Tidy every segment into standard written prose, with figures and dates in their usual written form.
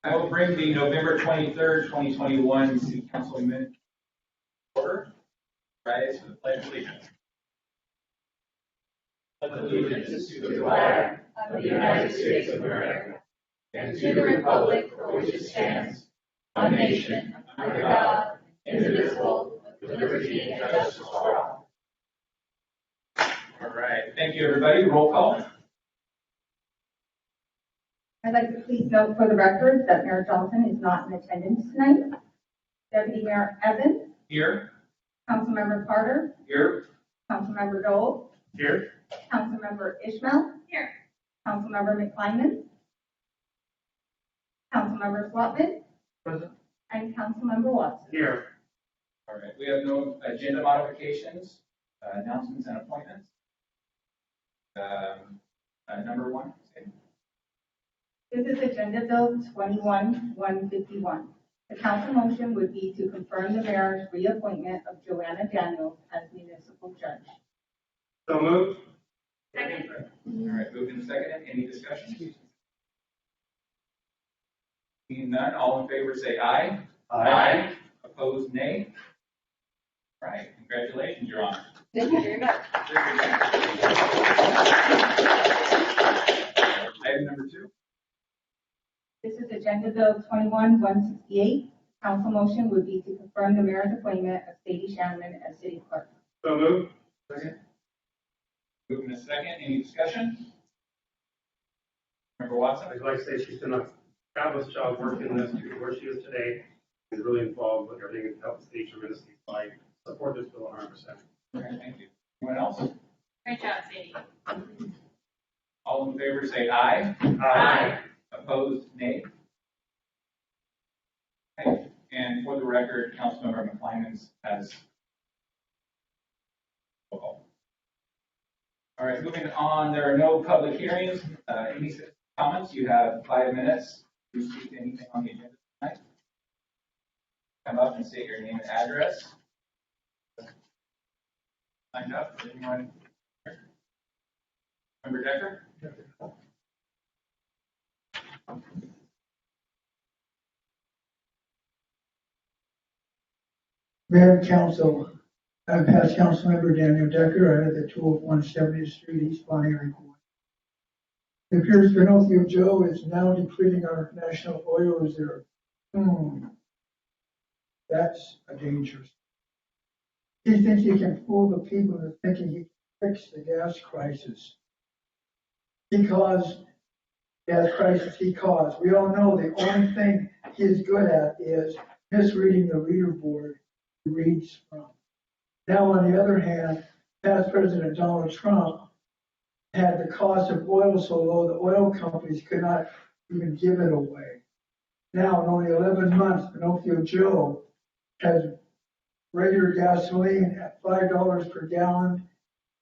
I will bring the November 23rd, 2021 City Council minute order. Rise for the Pledge of Allegiance. Allegiance to the flag of the United States of America and to the republic for which it stands, one nation, under God, indivisible, with liberty and justice for all. All right. Thank you, everybody. Roll call. I'd like to please note for the record that Mayor Johnson is not in attendance tonight. Deputy Mayor Evans, Here. Councilmember Carter, Here. Councilmember Dole, Here. Councilmember Ishmael, Here. Councilmember McClyman, Councilmember Swatman, Present. and Councilmember Watson. Here. All right. We have no agenda modifications, announcements, and appointments. Number one. This is Agenda Bill 21-151. The council motion would be to confirm the mayor's reappointment of Joanna Daniels as municipal judge. So moved. Second. All right. Moved and seconded. Any discussion? Seeing none, all in favor say aye. Aye. Opposed, nay. All right. Congratulations, Your Honor. Thank you very much. Item number two. This is Agenda Bill 21-168. Council motion would be to confirm the mayor's appointment of Sadie Shannon as city clerk. So moved. Second. Moving a second. Any discussion? Member Watson? I'd like to say she's done a fabulous job working this to where she is today. She's really involved with everything and helps the state tremendously. So I support this bill 100%. Okay, thank you. Anyone else? Great job, Sadie. All in favor say aye. Aye. Opposed, nay. Okay. And for the record, Councilmember McClyman has. All right, moving on. There are no public hearings. Any comments? You have 5 minutes to speak to anything on the agenda tonight. Come up and state your name and address. Signed up. Is anyone here? Member Decker? Mayor and Council, I'm past Councilmember Daniel Decker. I live at 201 70th Street, East Bonnie, Point. It appears Pinocchio Joe is now depleting our national oil reserve. That's a dangerous. He thinks he can fool the people into thinking he can fix the gas crisis. He caused gas crisis. He caused. We all know the only thing he is good at is misreading the reader board he reads from. Now, on the other hand, past President Donald Trump had the cost of oil so low the oil companies could not even give it away. Now, in only 11 months, Pinocchio Joe has regular gasoline at $5 per gallon,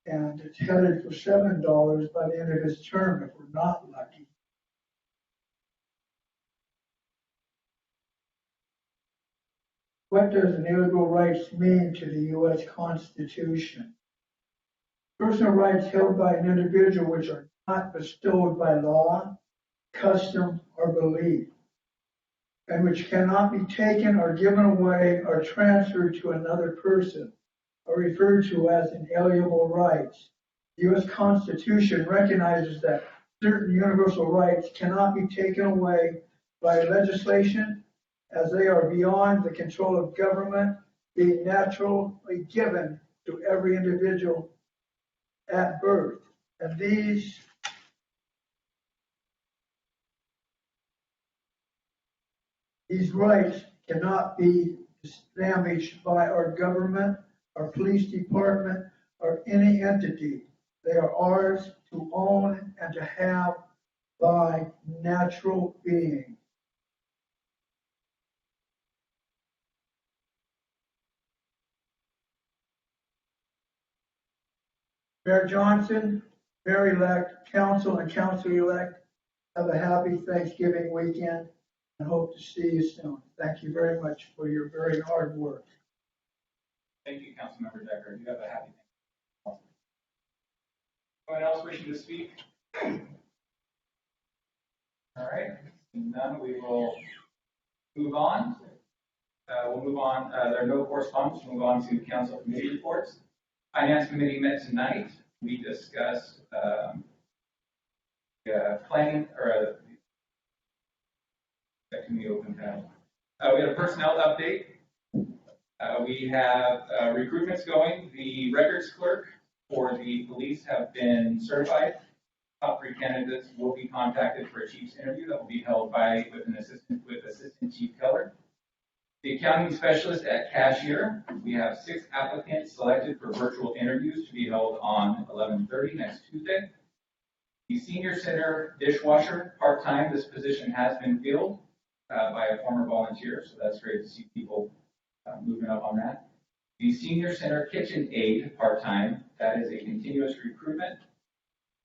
and it's headed for $7 by the end of his term if we're not lucky. What does inalienable rights mean to the U.S. Constitution? Personal rights held by an individual which are not bestowed by law, custom, or belief, and which cannot be taken or given away or transferred to another person, are referred to as inalienable rights. The U.S. Constitution recognizes that certain universal rights cannot be taken away by legislation, as they are beyond the control of government, being naturally given to every individual at birth. And these rights cannot be damaged by our government, our police department, or any entity. They are ours to own and to have by natural being. Mayor Johnson, Mayor-elect, Council, and Council-elect, have a happy Thanksgiving weekend and hope to see you soon. Thank you very much for your very hard work. Thank you, Councilmember Decker. You have a happy day. Anyone else wishing to speak? All right. Seeing none, we will move on. We'll move on. There are no correspondence. We'll move on to council committee reports. Finance committee met tonight. We discussed planning or that can be open panel. We had a personnel update. We have recruitments going. The records clerk for the police have been certified. Top 3 candidates will be contacted for a chief's interview that will be held with Assistant Chief Keller. The accounting specialist at cashier, we have 6 applicants selected for virtual interviews to be held on 11/30 next Tuesday. The senior center dishwasher, part-time, this position has been filled by a former volunteer, so that's great to see people moving up on that. The senior center kitchen aide, part-time, that is a continuous recruitment.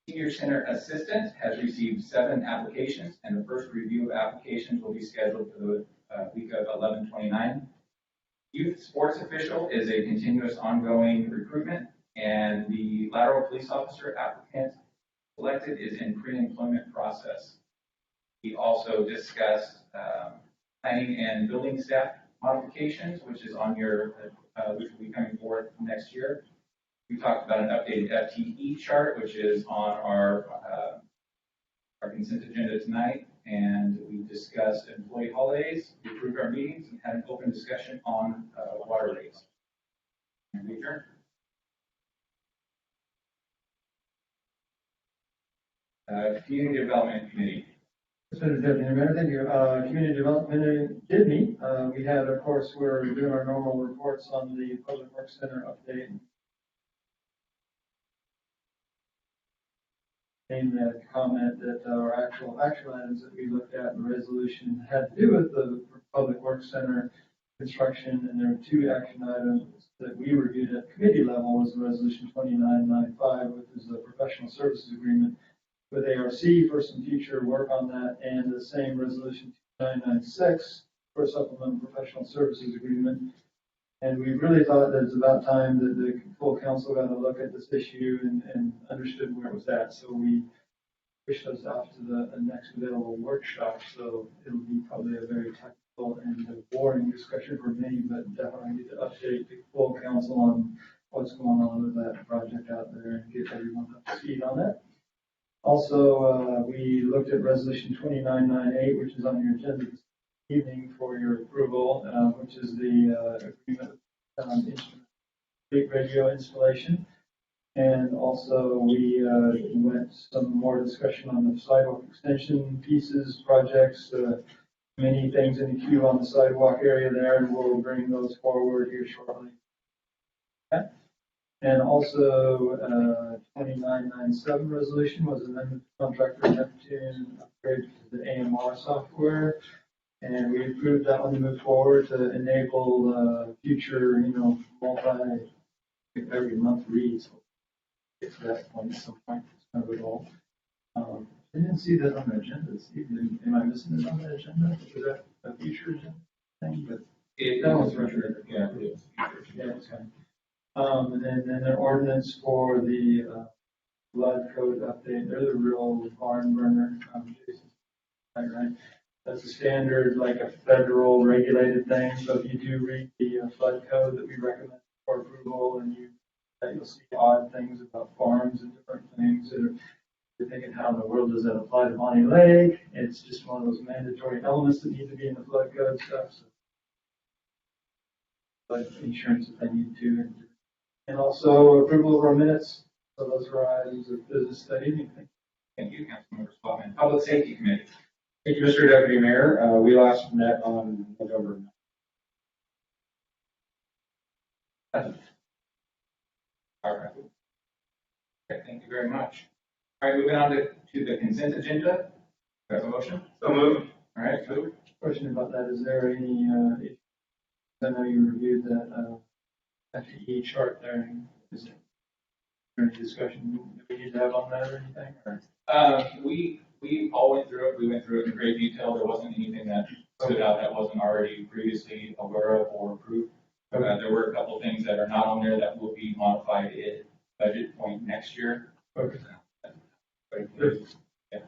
Senior center assistant has received 7 applications, and the first review of applications will be scheduled for the week of 11/29. Youth sports official is a continuous ongoing recruitment, and the lateral police officer applicant selected is in pre-employment process. We also discussed planning and building staff modifications, which is on your, which will be coming forward next year. We talked about an updated FTE chart, which is on our consent agenda tonight, and we discussed employee holidays, we approved our meetings, and had an open discussion on water rates. And we adjourn. Community Development Committee. Mr. Deputy Mayor, thank you. Community Development did meet. We had, of course, we're doing our normal reports on the Public Works Center update. And the comment that our actual action items that we looked at in the resolution had to do with the Public Works Center construction, and there were 2 action items that we reviewed at committee level. Was the resolution 2995, which is a professional services agreement with ARC for some future work on that, and the same resolution 2996 for a supplemental professional services agreement. And we really thought that it's about time that the full council got a look at this issue and understood where it was at. So we pushed those off to the next available workshop. So it'll be probably a very technical and a boring discussion for many, but definitely need to update the full council on what's going on with that project out there and get everyone up to speed on that. Also, we looked at resolution 2998, which is on your agenda this evening for your approval, which is the agreement on instrument radio installation. And also we went some more discussion on the sidewalk extension pieces, projects, many things in the queue on the sidewalk area there, and we'll bring those forward here shortly. Okay. And also 2997 resolution was amendment to contract for Neptune upgrade to the AMR software. And we approved that one to move forward to enable future, multi every month reads. Get to that point at some point. It's kind of a goal. I didn't see that on the agenda this evening. Am I missing it on the agenda? Is that a future agenda thing? But that was right. Yeah, it's fine. And then the ordinance for the flood code update. They're the real barn burner. Right. That's a standard, like a federal regulated thing. So if you do read the flood code that we recommend for approval, and you'll see odd things about farms and different things. And you're thinking, how in the world does that apply to Bonnie Lake? It's just one of those mandatory elements that need to be in the flood code stuff. So, but insurance if they need to, and also approval of our minutes. So those are items of business study. Thank you, Councilmember Spotman. Public Safety Committee. Thank you, Mr. Deputy Mayor. We last met on November 9th. All right. Okay, thank you very much. All right, moving on to the consent agenda. Do I have a motion? So moved. All right, move. Question about that. Is there any, I know you reviewed that FTE chart there. Is there any discussion we need to have on that or anything? Or? We all went through it. We went through it in great detail. There wasn't anything that stood out that wasn't already previously aware of or approved. There were a couple of things that are not on there that will be modified at budget point next year. Okay. Yeah. If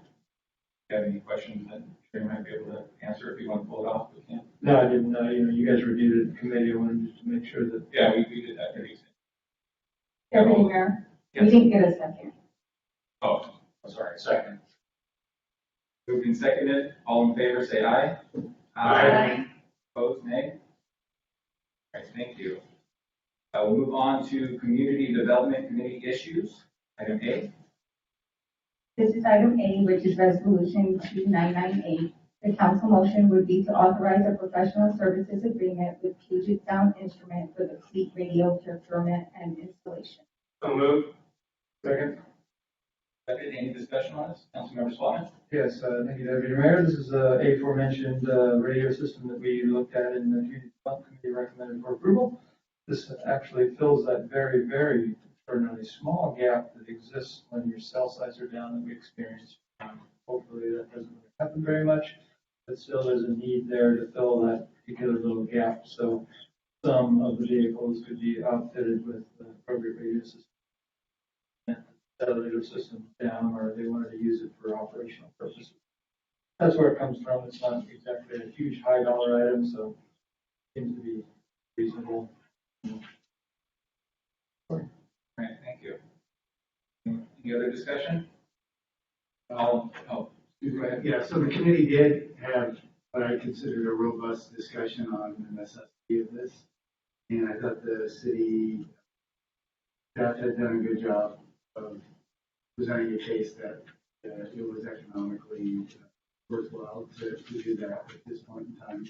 you have any questions, then You might be able to answer if you want to pull it off, we can. No, I didn't know, you guys reviewed it in committee, I wanted just to make sure that. Yeah, we did that pretty soon. Deputy Mayor, we Yes. didn't get a second. Oh, sorry, second. Moved and seconded, all in favor, say aye. Aye. Opposed, nay? All right, thank you. We'll move on to Community Development Committee issues. Item A. This is item A, which is resolution 2998. The council motion would be to authorize a professional services agreement with Puget Sound Instrument for the fleet radio procurement and installation. So moved. Second. Second, any discussion on this? Councilmember Swanton? Yes, thank you, Deputy Mayor. This is a aforementioned radio system that we looked at in the Community Development Committee recommended for approval. This actually fills that very, very extraordinarily small gap that exists when your cell sites are down that we experience. Hopefully that doesn't happen very much, but still there's a need there to fill that particular little gap. So some of the vehicles could be outfitted with the appropriate radio system. Cellular system down, or they wanted to use it for operational purposes. That's where it comes from. It's not exactly a huge high dollar item, so it seems to be reasonable. All right, thank you. Any other discussion? Go ahead. Yeah, so the committee did have what I considered a robust discussion on the necessity of this. And I thought the city staff had done a good job of presenting a case that it was economically worthwhile to do that at this point in time.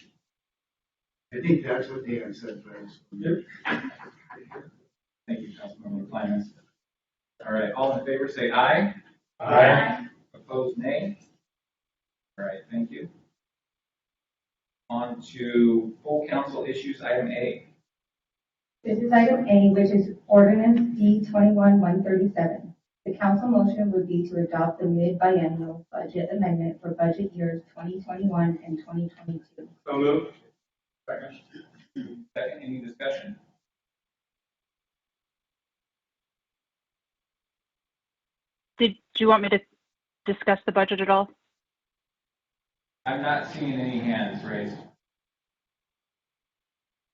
I think that's what Dan said, but I just. Yep. Thank you, Councilmember Clemens. All right, all in favor, say aye. Aye. Opposed, nay? All right, thank you. On to full council issues, item A. This is item A, which is ordinance D 21-137. The council motion would be to adopt the mid-biennial budget amendment for budget years 2021 and 2022. So moved. Second, any discussion? Do you want me to discuss the budget at all? I'm not seeing any hands raised.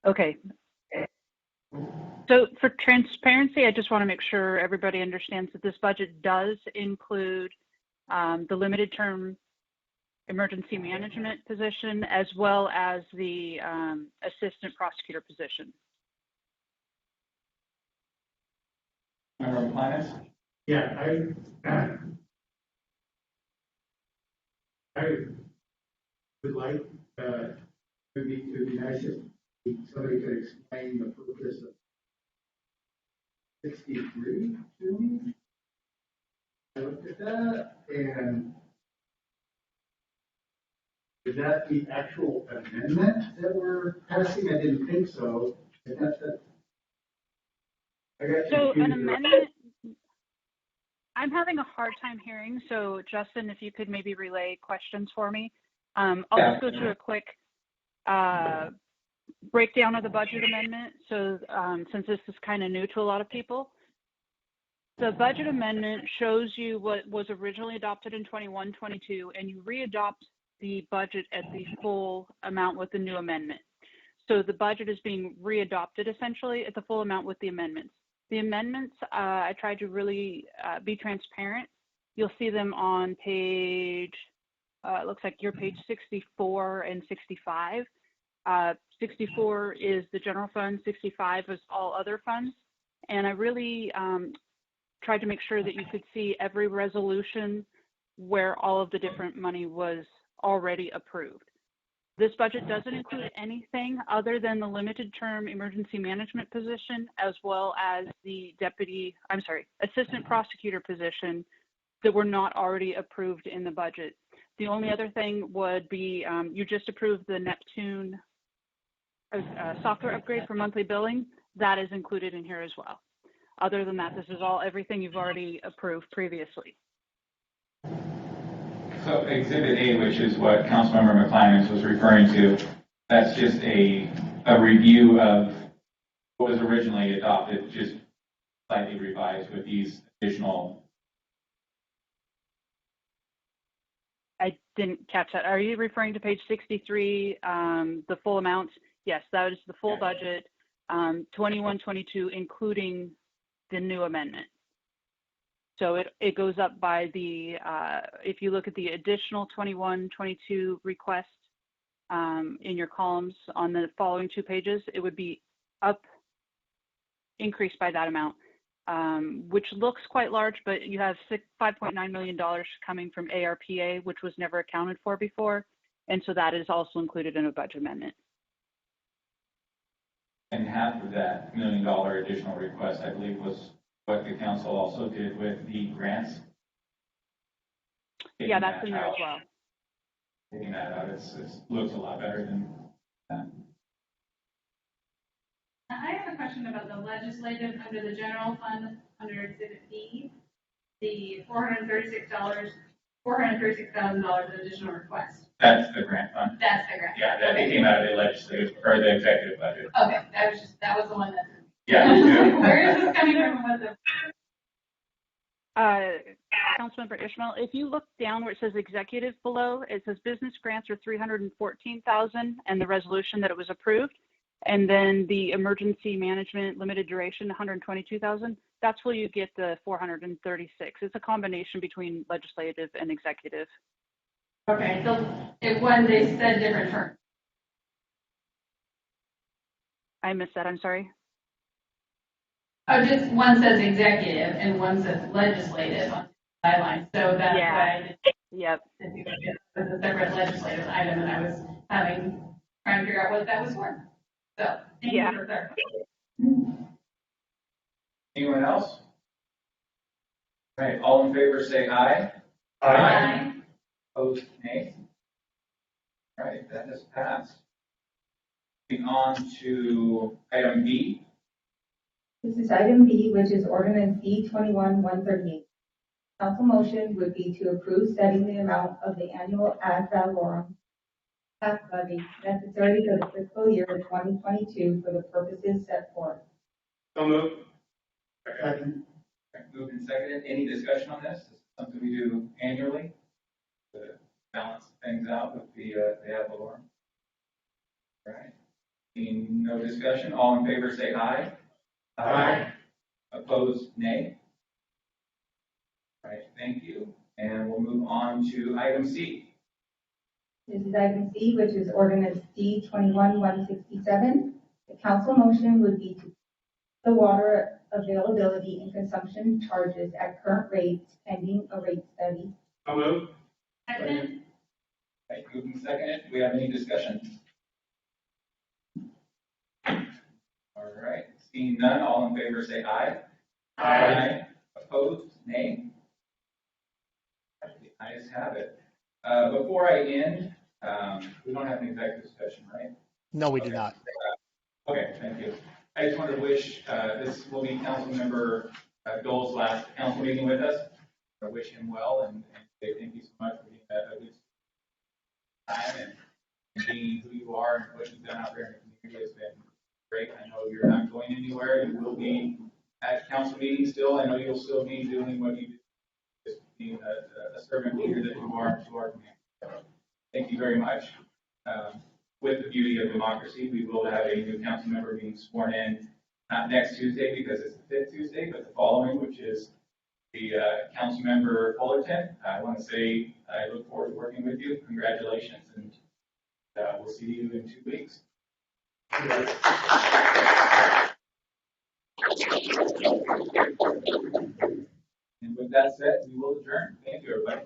Okay. So for transparency, I just want to make sure everybody understands that this budget does include the limited term emergency management position as well as the assistant prosecutor position. Member Clemens? Yeah, I would like, it would be nice if somebody could explain the purpose of 63 to me. I looked at that, and is that the actual amendment that we're passing? I didn't think so. I got So an confused. amendment, I'm having a hard time hearing, so Justin, if you could maybe relay questions for me. I'll just go through a quick breakdown of the budget amendment. So since this is kind of new to a lot of people, the budget amendment shows you what was originally adopted in 21-22, and you re-adopt the budget at the full amount with the new amendment. So the budget is being re-adopted essentially at the full amount with the amendments. The amendments, I tried to really be transparent. You'll see them on page, it looks like your page 64 and 65. 64 is the general fund, 65 is all other funds. And I really tried to make sure that you could see every resolution where all of the different money was already approved. This budget doesn't include anything other than the limited term emergency management position, as well as the assistant prosecutor position that were not already approved in the budget. The only other thing would be you just approved the Neptune software upgrade for monthly billing. That is included in here as well. Other than that, this is everything you've already approved previously. So Exhibit A, which is what Councilmember McClimans was referring to, that's just a review of what was originally adopted, just slightly revised with these additional. I didn't catch that. Are you referring to page 63, the full amount? Yes, that is the full budget, 21-22, including the new amendment. So it goes up by the, if you look at the additional 21-22 request in your columns on the following 2 pages, it would be increased by that amount, which looks quite large, but you have $5.9 million coming from ARPA, which was never accounted for before. And so that is also included in a budget amendment. And half of that $1 million additional request, I believe, was what the council also did with the grants. Yeah, that's in there as well. Taking that out, it looks a lot better than that. I have a question about the legislative under the general fund, under Exhibit B, the $436,000 additional request. That's the grant fund. That's the grant. Yeah, that came out of the legislative or the executive budget. Okay, that was the one that. Yeah. Where is this coming from? What's it? Councilmember Ishmael, if you look down where it says executive below, it says business grants are $314,000 and the resolution that it was approved. And then the emergency management limited duration, $122,000. That's where you get the $436. It's a combination between legislative and executive. Okay, so they said different terms. I missed that. I'm sorry. Oh, just one says executive and one says legislative on the guidelines. So that's why Yep. it's a separate legislative item, and I was trying to figure out what that was for. So thank you for clarifying. Anyone else? All right, all in favor say aye. Aye. Opposed, nay. All right, that has passed. Moving on to item B. This is item B, which is ordinance D-21-138. Council motion would be to approve setting the amount of the annual ad valorem tax levy necessary for the fiscal year 2022 for the purposes set forth. So moved. Second. Moved and seconded. Any discussion on this? This is something we do annually to balance things out with the ad valorem. All right. Seeing no discussion, all in favor say aye. Aye. Opposed, nay. All right, thank you. And we'll move on to item C. This is item C, which is ordinance D-21-167. The council motion would be to the water availability and consumption charges at current rates pending a rate study. So moved. Second. Right, moved and seconded. Do we have any discussion? All right, seeing none, all in favor say aye. Aye. Opposed, nay. The ayes have it. Before I end, we don't have an executive session, right? No, we do not. Okay, thank you. I just wanted to wish, this will be Councilmember Dole's last council meeting with us. I wish him well and say thank you so much for being a good time and being who you are and what you've done out there in the community has been great. I know you're not going anywhere. You will be at council meetings still. I know you'll still be doing what you do, just being a servant leader that you are to our community. So, thank you very much. With the beauty of democracy, we will have a new council member being sworn in, not next Tuesday because it's the 5th Tuesday, but the following, which is the council member Fullerton. I want to say I look forward to working with you. Congratulations, and we'll see you in 2 weeks. And with that said, we will adjourn. Thank you, everybody.